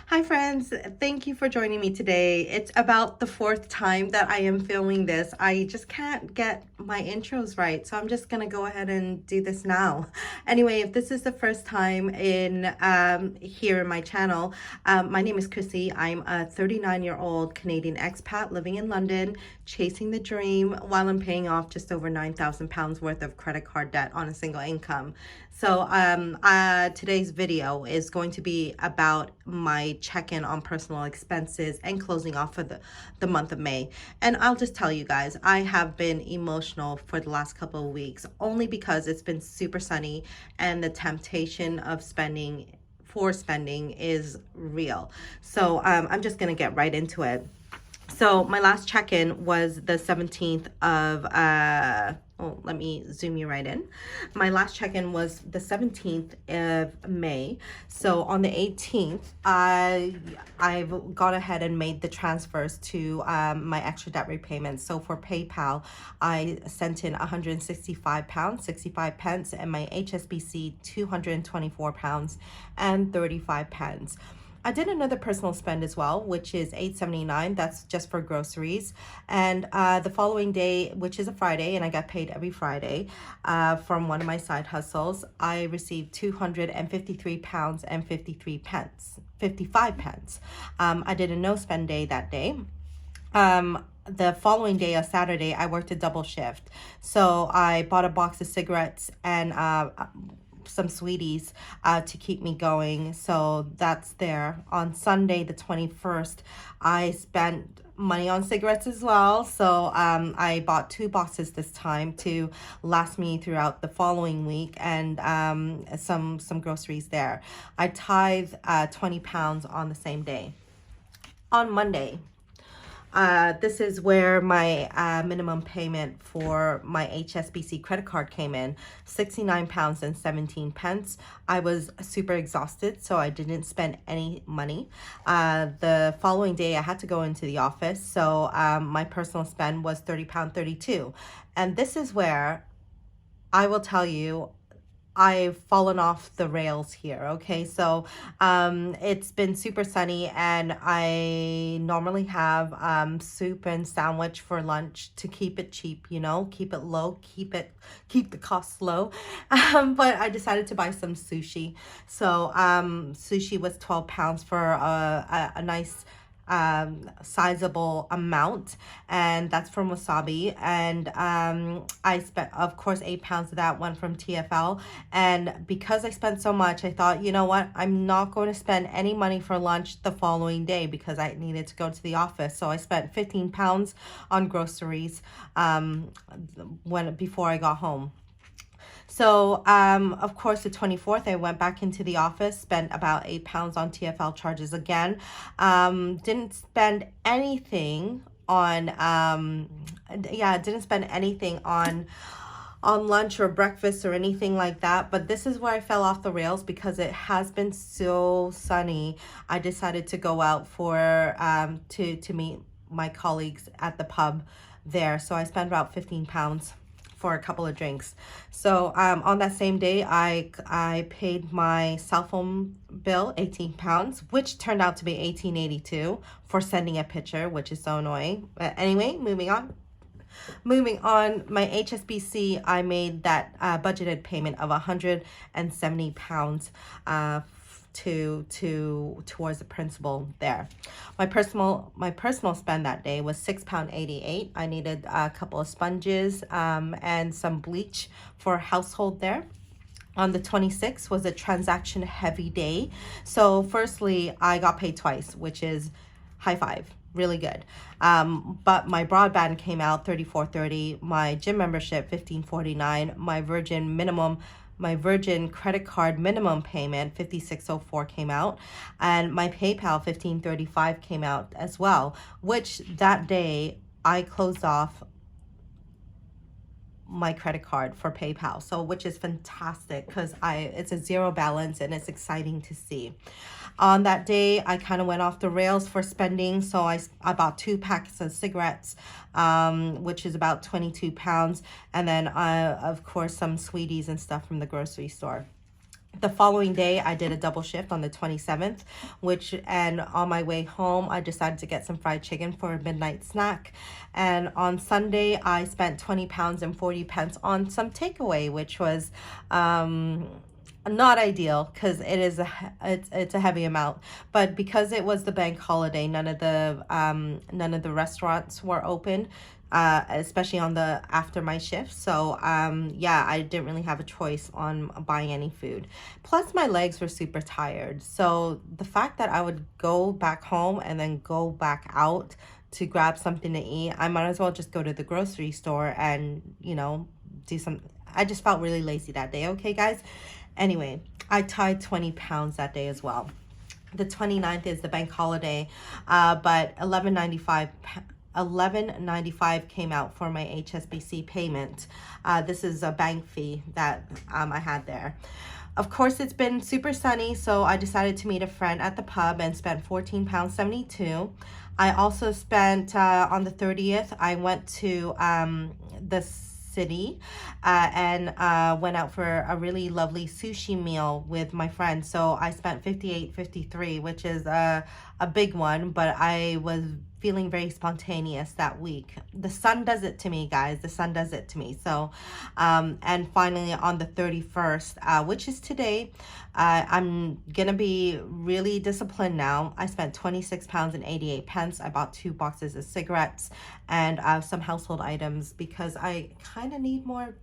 Hi friends, thank you for joining me today. It's about the fourth time that I am filming this. I just can't get my intros right, so I'm just gonna go ahead and do this now. Anyway, if this is the first time in here in my channel, my name is Chrissy. I'm a 39-year-old Canadian expat living in London, chasing the dream while I'm paying off just over £9,000 worth of credit card debt on a single income. So today's video is going to be about my check-in on personal expenses and closing off for the month of May. And I'll just tell you guys, I have been emotional for the last couple of weeks only because it's been super sunny and the temptation of spending is real. So I'm just gonna get right into it. So my last check-in was the 17th of let me zoom you right in. My last check-in was the 17th of May. So on the 18th, I've gone ahead and made the transfers to my extra debt repayments. So for PayPal, I sent in £165, 65 pence, and my HSBC £224 and 35 pence. I did another personal spend as well, which is $8.79. That's just for groceries. And the following day, which is a Friday, and I got paid every Friday from one of my side hustles, I received £253 and 55 pence. I did a no spend day that day. The following day, a Saturday, I worked a double shift. So I bought a box of cigarettes and some sweeties to keep me going. So that's there. On Sunday, the 21st, I spent money on cigarettes as well. So I bought 2 boxes this time to last me throughout the following week, and some groceries there. I tithe £20 on the same day. On Monday, this is where my minimum payment for my HSBC credit card came in, £69 and 17 pence. I was super exhausted, so I didn't spend any money. The following day, I had to go into the office, so my personal spend was £30.32. And this is where I will tell you, I've fallen off the rails here. Okay, so it's been super sunny, and I normally have soup and sandwich for lunch to keep it cheap, you know, keep it low, keep the costs low. But I decided to buy some sushi. So sushi was £12 for a nice sizable amount, and that's from Wasabi. And I spent, of course, £8 of that went from TFL. And because I spent so much, I thought, you know what, I'm not going to spend any money for lunch the following day because I needed to go to the office. So I spent £15 on groceries before I got home. So, of course, the 24th, I went back into the office, spent about £8 on TFL charges again. Didn't spend anything on, didn't spend anything on lunch or breakfast or anything like that. But this is where I fell off the rails because it has been so sunny. I decided to go out for, to meet my colleagues at the pub there. So I spent about £15 for a couple of drinks. So on that same day, I paid my cell phone bill, £18, which turned out to be $18.82 for sending a picture, which is so annoying. But anyway, moving on, my HSBC, I made that budgeted payment of £170 towards the principal there. My personal spend that day was £6.88. I needed a couple of sponges and some bleach for household there. On the 26th was a transaction heavy day. So firstly, I got paid twice, which is high five. Really good. But my broadband came out $34.30, my gym membership $15.49, my Virgin credit card minimum payment $56.04 came out, and my PayPal $15.35 came out as well, which that day I closed off my credit card for PayPal, so which is fantastic because it's a zero balance and it's exciting to see. On that day, I kind of went off the rails for spending, so I bought 2 packs of cigarettes, which is about £22, and then of course some sweeties and stuff from the grocery store. The following day, I did a double shift on the 27th, and on my way home, I decided to get some fried chicken for a midnight snack. And on Sunday, I spent 20 pounds and 40 pence on some takeaway, which was not ideal because it's a heavy amount. But because it was the bank holiday, none of the restaurants were open, especially on the after my shift. So yeah, I didn't really have a choice on buying any food. Plus my legs were super tired. So the fact that I would go back home and then go back out to grab something to eat, I might as well just go to the grocery store and, do some. I just felt really lazy that day. Okay, guys. Anyway, I tied 20 pounds that day as well. The 29th is the bank holiday, but $11.95 came out for my HSBC payment. This is a bank fee that I had there. Of course, it's been super sunny, so I decided to meet a friend at the pub and spent £14.72. I also spent, on the 30th, I went to the city and went out for a really lovely sushi meal with my friend. So I spent $58.53, which is a big one, but I was feeling very spontaneous that week. The sun does it to me, guys. The sun does it to me. So and finally on the 31st, which is today, I'm gonna be really disciplined now. I spent 26 pounds and 88 pence. I bought 2 boxes of cigarettes and some household items because I kind of need more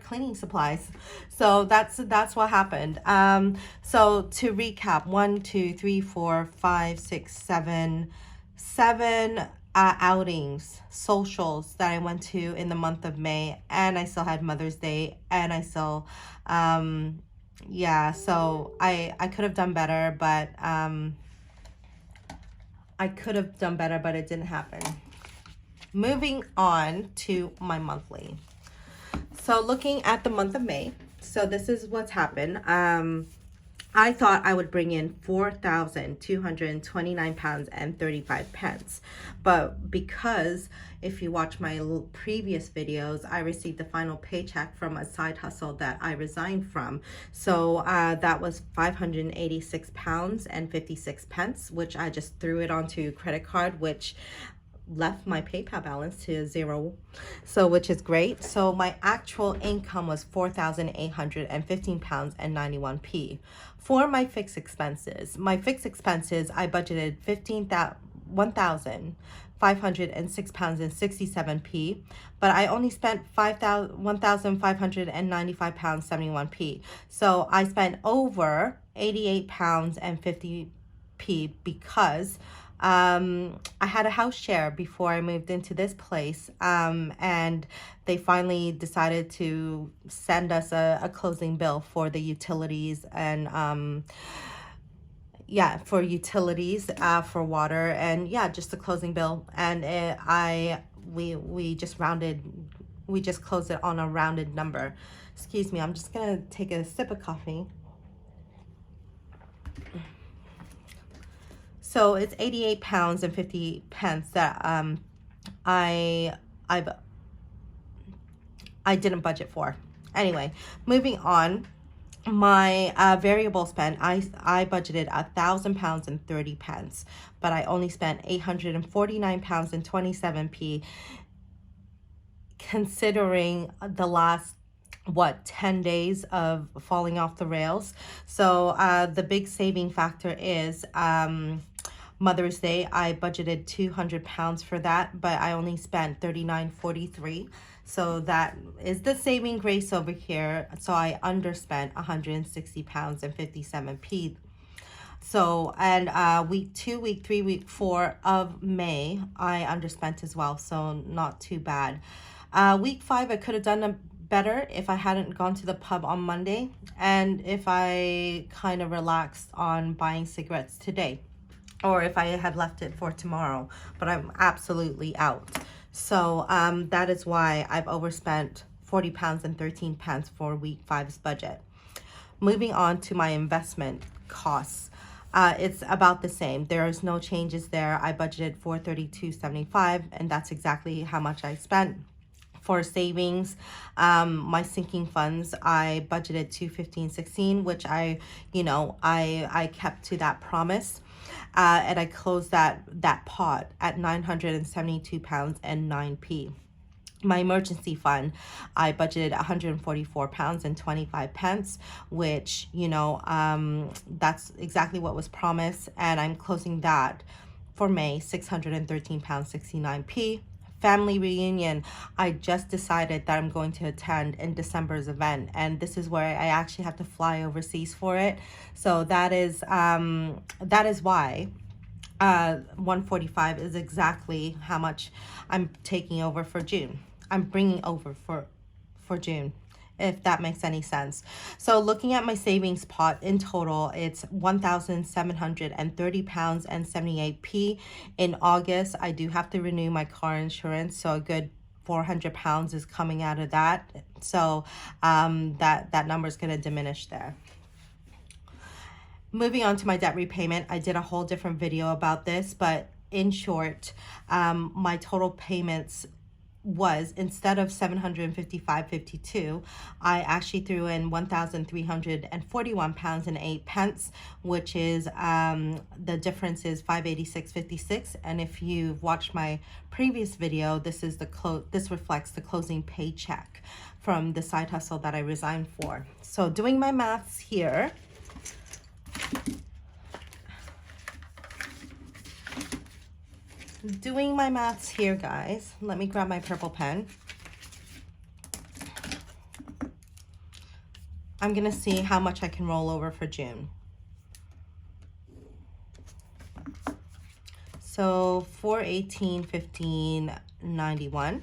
cleaning supplies. So that's what happened. So to recap, 7 outings, socials that I went to in the month of May, and I still had Mother's Day, and I still yeah, so I could have done better, but it didn't happen. Moving on to my monthly. So looking at the month of May, so this is what's happened. I thought I would bring in £4,229 and 35 pence. But because if you watch my previous videos, I received the final paycheck from a side hustle that I resigned from. So that was £586 and 56 pence, which I just threw it onto credit card, which left my PayPal balance to 0, so which is great. So my actual income was £4,815 and 91p. For my fixed expenses, I budgeted £1,506 and 67p, but I only spent £1,595 71p. So I spent over £88 and 50p because I had a house share before I moved into this place, and they finally decided to send us a closing bill for the utilities and for water, and just a closing bill. And we just closed it on a rounded number. Excuse me, I'm just gonna take a sip of coffee. So it's 88 pounds and 50 pence that I didn't budget for. Anyway, moving on, my variable spend, I budgeted £1,000 and 30 pence, but I only spent £849 and 27p, considering the last 10 days of falling off the rails. So the big saving factor is Mother's Day. I budgeted £200 for that, but I only spent $39.43. So that is the saving grace over here. So I underspent £160 and 57p. So, and week 2, week 3, week 4 of May, I underspent as well. So not too bad. Week 5, I could have done better if I hadn't gone to the pub on Monday, and if I kind of relaxed on buying cigarettes today, or if I had left it for tomorrow, but I'm absolutely out. So that is why I've overspent £40 and 13 pence for week 5's budget. Moving on to my investment costs. It's about the same. There is no changes there. I budgeted $432.75, and that's exactly how much I spent. For savings, my sinking funds, I budgeted 215.16, which I kept to that promise, and I closed that pot at 972 pounds and 9p. My emergency fund, I budgeted 144 pounds and 25 pence, which, that's exactly what was promised. And I'm closing that for May, 613 pounds, 69p. Family reunion, I just decided that I'm going to attend in December's event. And this is where I actually have to fly overseas for it. So that is why 145 is exactly how much I'm taking over for June. I'm bringing over for June, if that makes any sense. So looking at my savings pot in total, it's 1,730 pounds and 78p. In August, I do have to renew my car insurance, so a good 400 pounds is coming out of that. So that number is going to diminish there. Moving on to my debt repayment, I did a whole different video about this, but in short, my total payments was, instead of 755.52, I actually threw in 1,341 pounds and 8 pence, which is the difference is 586.56. And if you've watched my previous video, this reflects the closing paycheck from the side hustle that I resigned for. So doing my maths here, guys, let me grab my purple pen. I'm gonna see how much I can roll over for June. So 418.15.91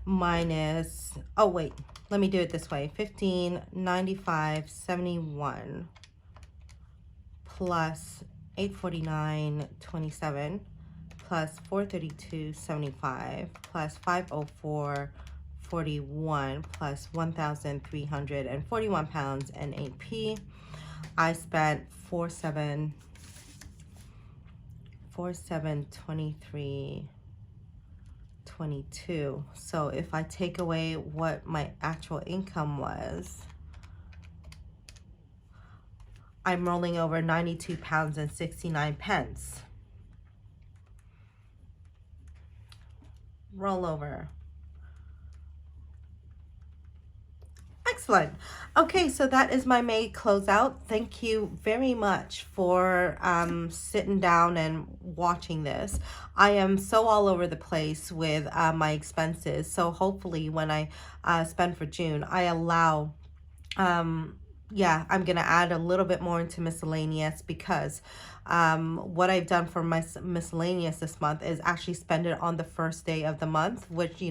minus, oh wait, let me do it this way, 1595.71 plus 849.27 plus 432.75 plus 504.41 plus 1,341 pounds and 8p. I spent 4,723.22. So if I take away what my actual income was, I'm rolling over 92 pounds and 69 pence. Roll over. Excellent. Okay, so that is my May closeout. Thank you very much for sitting down and watching this. I am so all over the place with my expenses. So hopefully when I spend for June, I allow yeah, I'm going to add a little bit more into miscellaneous, because what I've done for my miscellaneous this month is actually spend it on the first day of the month, which,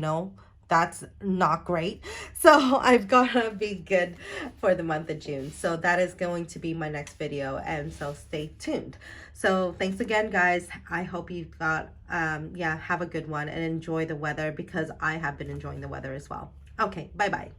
that's not great. So I've got to be good for the month of June. So that is going to be my next video. And so stay tuned. So thanks again, guys. I hope you've got, have a good one and enjoy the weather, because I have been enjoying the weather as well. Okay, bye-bye.